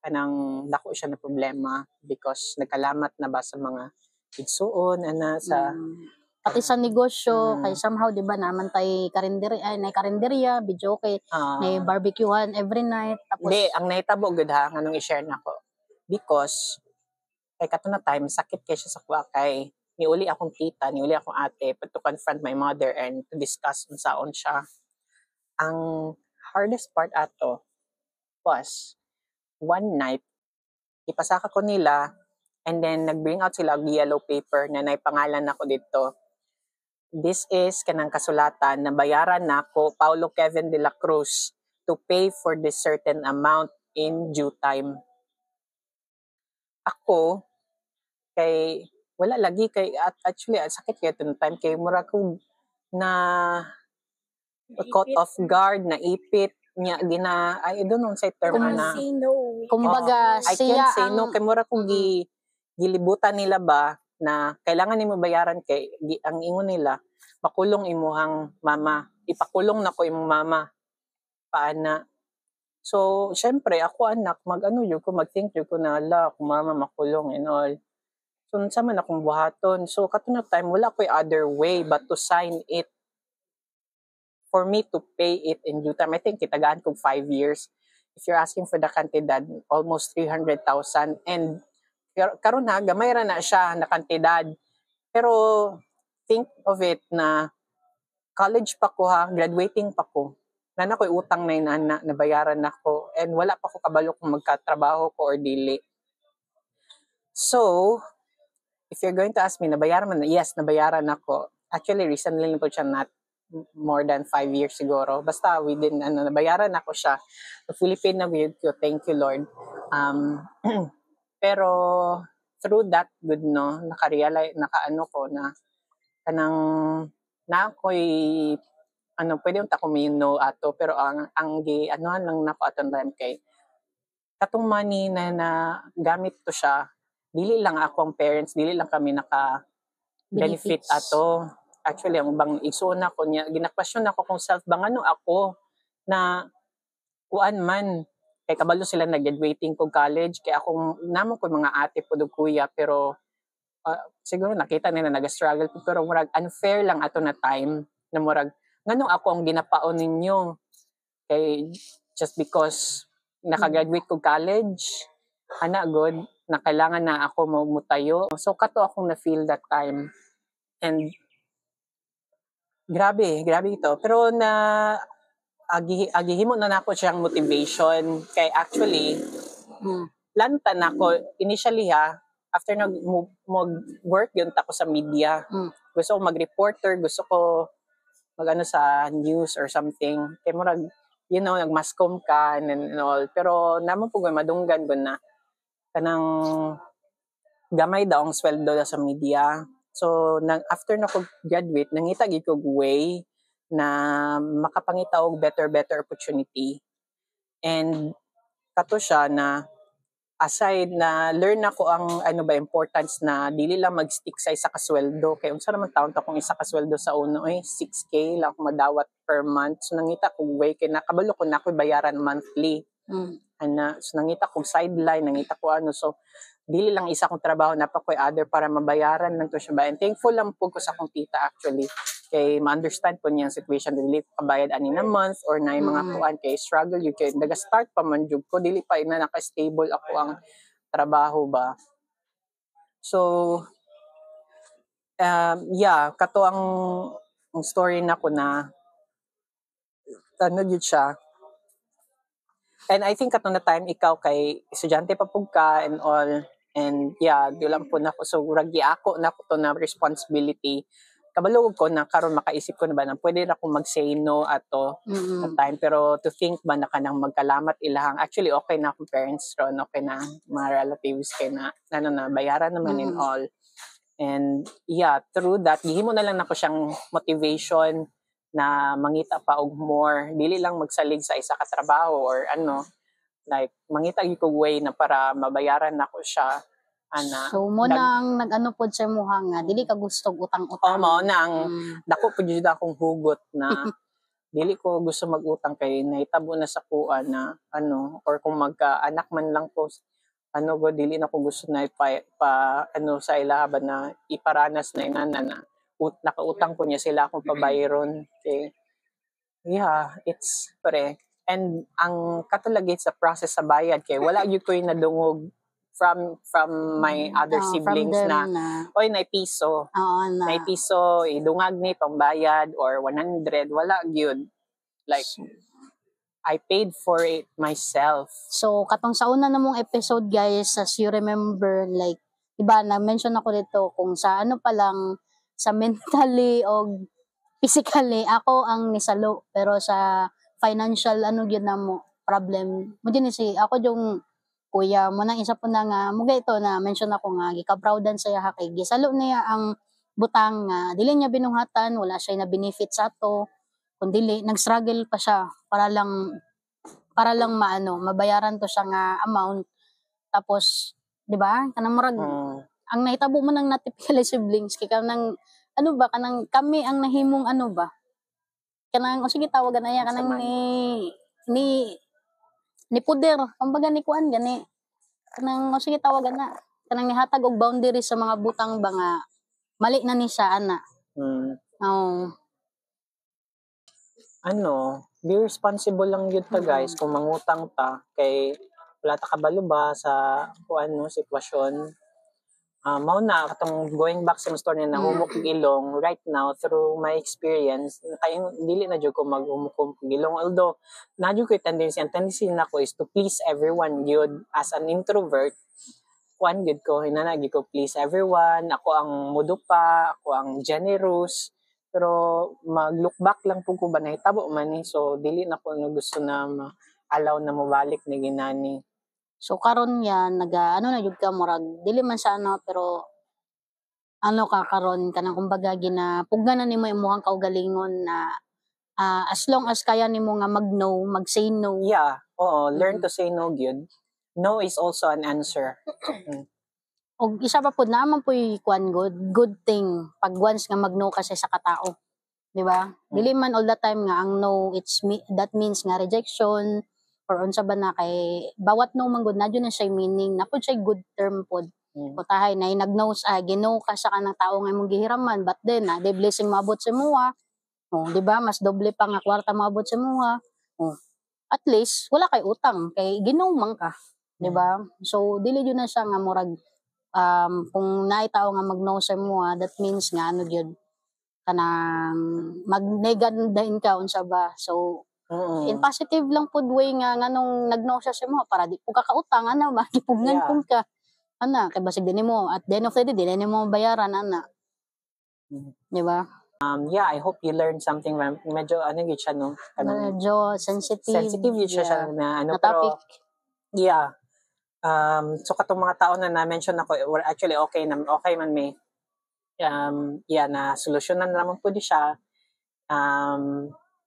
kanang dako siya na problema because nagkalamat na ba sa mga igsuon sa pati sa negosyo kay somehow di ba naman tay karinderya, video okay, may barbecuehan every night tapos Di, ang nahitabo gud ha nganong i-share nako. Because kay kato na time sakit kay siya sa kuha kay niuli akong tita, niuli akong ate to confront my mother and to discuss unsaon siya. Ang hardest part ato was one night ipasaka ko nila and then nag-bring out sila og yellow paper na naipangalan nako dito. This is kanang kasulatan na bayaran nako Paulo Kevin de la Cruz to pay for this certain amount in due time. Ako kay wala lagi kay actually sakit kay itong time kay mura ko na caught off guard na ipit niya gina I don't know say term ana. kumbaga I siya can't say no kay mura kong gilibutan nila ba na kailangan nimo bayaran kay ang ingon nila makulong imuhang mama, ipakulong na ko imong mama paana. So syempre ako anak mag-ano jud ko mag-think jud ko na ala kung mama makulong and all. So unsa man akong buhaton. So katong time wala ko'y other way but to sign it for me to pay it in due time. I think kitagaan kong 5 years. If you're asking for the kantidad, almost 300,000. And karon na, gamay ra na siya na kantidad. Pero think of it na college pa ko ha, graduating pa ko. Na ko'y utang na inana, nabayaran ako. And wala pa ko kabalo kung magkatrabaho ko or dili. So, if you're going to ask me, nabayaran man, yes, nabayaran ako. Actually, recently lang po siya not more than 5 years siguro. Basta within, nabayaran ako siya. Fully paid na with you. Thank you, Lord. Pero, through that good, no, nakarealize, nakaano ko na, kanang, na ako'y, pwede yung takumin no ato, pero anuhan lang na ko atong time kay, katong money na gamit to siya, dili lang ako ang parents, dili lang kami naka-benefit ato. Actually, ang bang isuna ko niya, gina-question ako kung self-bang ano ako na kuan man. Kay kabalo sila nag-graduating ko college, kaya akong namon ko mga ate po kuya, pero siguro nakita nila nag-struggle po, pero murag unfair lang ato na time, na murag, nganong ako ang ginapaon ninyo? Kay just because naka-graduate ko college, good, na kailangan na ako mutayo. So kato akong na-feel that time. And grabe ito. Pero agihimo na nako siyang motivation. Kay actually, lanta na ko, initially after mag-work yun ako sa media. Gusto ko mag-reporter, gusto ko mag-ano sa news or something. Kaya murag, nag-mascom ka and all. Pero naman po madunggan ko na kanang gamay daw ang sweldo sa media. So, after na ko graduate, nangita gid ko way na makapangita og better opportunity. And kato siya na aside na learn ako ang importance na dili lang mag-stick sa isa ka sweldo. Kay unsa naman taon ta kung isa ka sweldo sa uno 6K lang ako madawat per month. So nangita ko way kay nakabalo ko na ko bayaran monthly. So nangita ko sideline, nangita ko so dili lang isa kong trabaho na pa ko'y other para mabayaran lang to siya ba. And thankful lang po ko sa akong tita actually. Kay ma-understand po niya ang situation. Dili ko kabayad ani na month or na yung mga kuan kay struggle yun. Kay naga-start pa man jud ko. Dili pa na naka-stable ako ang trabaho ba. So, kato ang story na ko na yun siya. And I think kato na time ikaw kay estudyante pa pug ka and all. And di lang po na ko. So, ragi ako na ko to na responsibility. Kabalo ko na karon makaisip ko na ba na pwede na akong mag-say no ato at time. Pero to think ba na kanang magkalamat ilahang. Actually, okay na akong parents ron. Okay na mga relatives kay na bayaran naman and all. And through that, gihimo na lang nako siyang motivation na mangita pa og more. Dili lang magsalig sa isa ka trabaho or like mangita gyud kog way na para mabayaran nako siya so mo nang nag-ano pod sa muha nga dili ka gustong utang-utang. Mao nang dako pud jud akong hugot na dili ko gusto mag-utang kay nahitabo na sa kuan na or kung magka-anak man lang ko dili na ko gusto na pa sa ilaban na iparanas na inana na nakautang po niya sila akong pabayron. Okay. Yeah, it's and ang katulagit sa process sa bayad kay wala gyud ko'y nadungog from my other siblings na oy nay piso. Nay piso idungag ni pambayad or 100 wala gyud. Like I paid for it myself. So, katong sa una namong episode, guys, as you remember, like, diba, na-mention ako dito kung sa ano pa lang, sa mentally o physically, ako ang nisalo. Pero sa financial, yun na mo, problem. Mo din ako yung kuya mo nang isa po na nga, mga ito na mention ako nga, gikaproudan saya kay gisalo niya ang butang nga, dili niya binuhatan, wala siya na benefit sa ato. Kung dili, nag-struggle pa siya para lang mabayaran to siya nga amount. Tapos, di ba? Kanang murag, ang nahitabo mo ng typical siblings, kaya kanang, kanang kami ang nahimong kanang, sige tawagan na yan, kanang ni puder, kumbaga ni kuan gani. Kanang, sige tawagan na. Kanang nihatag og boundaries sa mga butang ba nga, mali na ni siya, ana. Be responsible lang yun ta guys kung mangutang ta kay wala ta kabalo ba sa sitwasyon. Mao na katong going back sa story na humok ilong right now through my experience kay dili na jud ko maghumok ilong although na jud ko tendency nako is to please everyone gyud as an introvert kuan gyud ko hinanagi ko please everyone ako ang mudupa ako ang generous. Pero mag-look back lang po ko ba nahitabo man so dili na ko gusto na allow na mabalik ni ginani. So karon yan na jud ka murag dili man sa pero ka karon kanang kumbaga ginapugna na nimo imong kaugalingon na as long as kaya nimo nga mag-no, mag-say no. Yeah, learn to say no gyud. No is also an answer. Og isa pa pud naman po kuan good thing pag once nga mag-no kasi sa katao. Di ba? Dili man all the time nga ang no that means nga rejection or unsa ba na kay bawat no man gud na jud na siya meaning na pud siya good term pod. Kutahay na nag-no gino ka sa kanang tao nga imong gihiraman but then the blessing maabot sa imuha. Di ba? Mas doble pa nga kwarta maabot sa imuha. At least wala kay utang kay gino man ka. Di ba? So dili jud na siya nga murag kung naitaw nga mag-no sa mo, that means nga gyud kanang mag-negative ka unsa ba. So in positive lang pud way nga nganong nag-no siya sa mo para di po kakautang magipugnan kun ka kay basig din mo at the end of the day dili nimo bayaran di ba? I hope you learned something medyo gid siya no kanang medyo sensitive yun siya na na topic. Pero so katong mga tao na na-mention ako were actually okay man may na solusyonan naman po di siya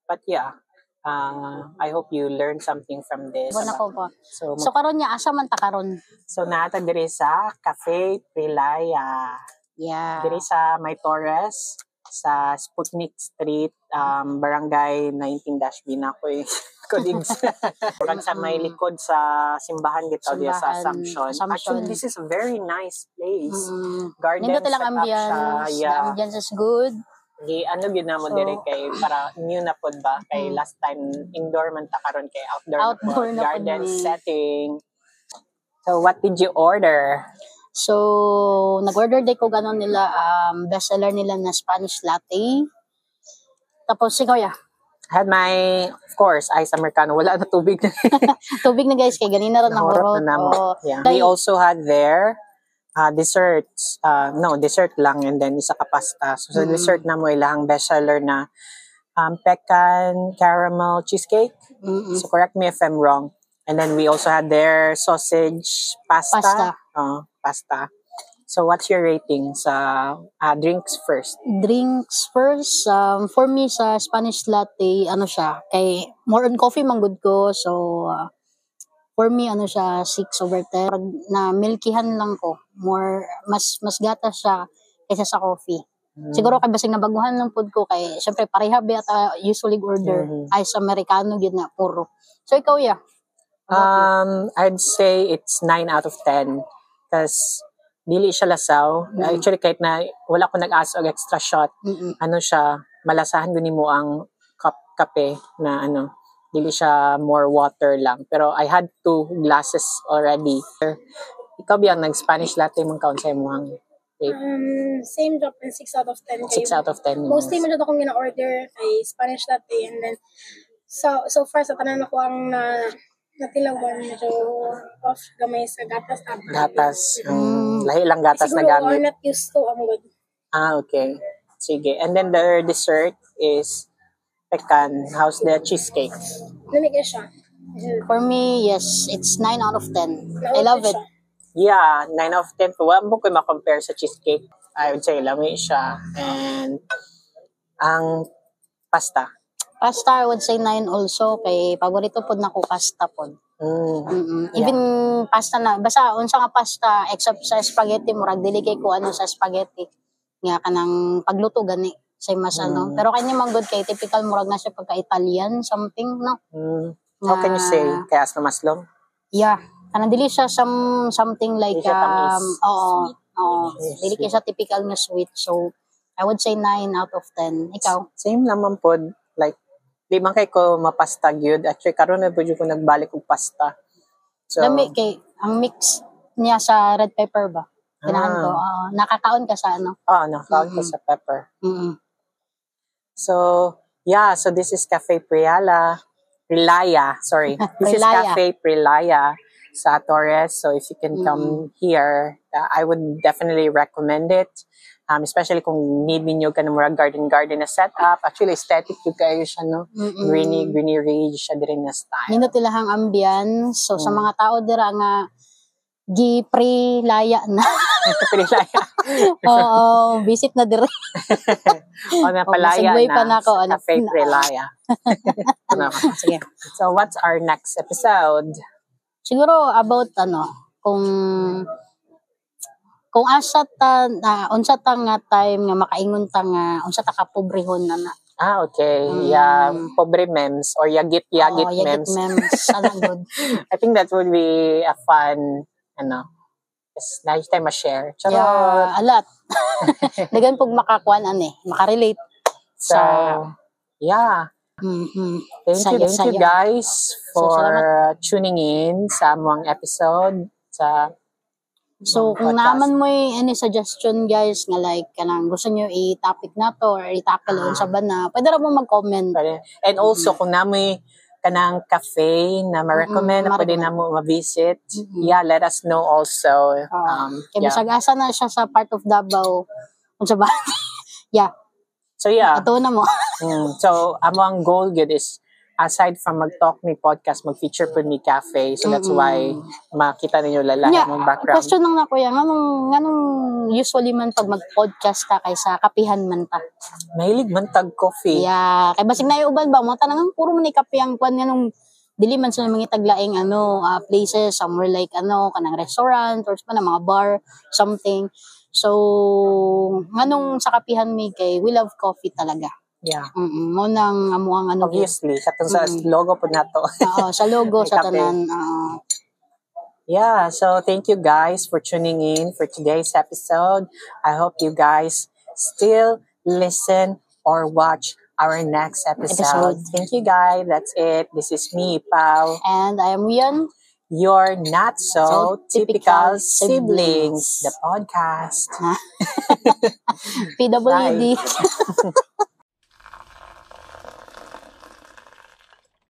but I hope you learned something from this. So karon niya asa man ta karon? So naata diri sa Cafe Pilaya. Yeah. Diri sa May Torres sa Sputnik Street, Barangay 19-B na ko colleagues. Kurang sa may likod sa simbahan dito diya sa Assumption. Actually, this is a very nice place. Garden setup siya. The ambience is good. Yun na mo dire kay para new na pod ba kay last time indoor man ta karon kay outdoor na garden setting. So what did you order? So nag-order day ko ganon nila bestseller nila na Spanish latte. Tapos ikaw had my, of course, ice americano. Wala na tubig. Tubig na guys, kay ganina rin ang hurot. We also had their desserts. Dessert lang and then isa ka pasta. So sa dessert na mo ilang bestseller na pecan caramel cheesecake. So correct me if I'm wrong. And then we also had their sausage pasta. Pasta. So what's your rating sa drinks first? Drinks first, for me sa Spanish latte, siya, kay more on coffee man good ko. So for me siya 6/10 na milkihan lang ko. More mas gata siya kaysa sa coffee. Siguro kay basig nabaguhan lang pud ko kay syempre pareha ba usually order ice americano gyud na puro. So ikaw I'd say it's 9 out of 10 because dili siya lasaw. Actually, kahit na wala ko nag-ask og extra shot, ano siya, malasahan ko nimo ang kape na dili siya more water lang. Pero I had 2 glasses already. Ikaw biyang nag-Spanish latte mong kaon sa imong rate? Same job and 6 out of 10. 6 out of 10. Mostly mo akong gina-order kay Spanish latte, and then so far sa tanan ako ang natilawan medyo off gamay sa gatas. Gatas. Lahi lang gatas na Siguro gamit. I'm not used to ang good. Okay. Sige. And then the dessert is pecan. How's the cheesecake? Namig siya. For me, yes, it's 9 out of 10. I love it. Yeah, 9 out of 10. Wala mo ko ma-compare sa cheesecake. I would say lami siya. And ang pasta. Pasta, I would say 9 also. Kay paborito po na ko pasta po. Even pasta na, basta unsa nga pasta, except sa spaghetti, murag dili kay ko sa spaghetti. Nga kanang pagluto gani. Say mas Pero kanya man good kay typical murag na siya pagka-Italian, something, no? How can you say? Kaya as na maslong? Yeah. Kanang dili siya something like, dili kay siya typical na sweet. So, I would say 9 out of 10. Ikaw? Same naman po. Like, di man kay ko mapasta gyud. Actually, karon na po ko nagbalik og pasta. So, Dami kay, ang mix niya sa red pepper ba? Ganahan ko. Nakakaon ka sa nakakaon ko sa pepper. So, yeah. So, this is Cafe Prelaya. Sorry. This is Cafe Prelaya sa Torres. So, if you can come here, I would definitely recommend it. Especially kung need ninyo ka ng murag garden na setup. Actually, aesthetic yung kayo siya, no? Greenery siya din na style. Nindot ilahang ambience. So, sa mga tao dira nga gi-prelaya na. Prelaya. Oo, visit na dire. Napalaya pa na ako. Cafe Prelaya. Sige. So, what's our next episode? Siguro about kung asa ta unsa ta nga time nga makaingon ta nga unsa ta ka pobrehon na. Okay. Yeah, pobre memes or yagit memes. Good. I think that would be a fun, next time ma-share. Charot. Yeah, a lot. Dagan pug makakuan makarelate. So, yeah. Thank you guys for tuning in sa among episode So, kung naman mo any suggestion guys nga like kanang gusto nyo i-topic na to or i-tackle sa bana, pwede ra mo mag-comment. And also, kung namoy kanang cafe na ma-recommend na pwede na mo ma-visit, let us know also. Kaya bisag-asa na siya sa part of Davao. Unsa ba? Yeah. So, yeah. Ato na mo. So, among goal good is aside from mag-talk ni podcast, mag-feature po ni cafe. So, that's why makita ninyo lalahi mong background. Question lang na kuya, nganong usually man pag mag-podcast ka kaysa kapihan man ta? Mahilig man tag coffee. Yeah. Kaya basig na yung uban ba, mo tanang puro man kape ang kwan nganong dili man sa mga taglaing places, somewhere like kanang restaurant or pa na mga bar, something. So, nganong sa kapihan mi kay we love coffee talaga. Yeah. Mo nang amuang obviously katong sa logo po nato. Sa logo sa tanan. Yeah, so thank you guys for tuning in for today's episode. I hope you guys still listen or watch our next episode. Thank you guys. That's it. This is me, Pao. And I am Rian. Your Not So Typical Siblings, the podcast. PWD.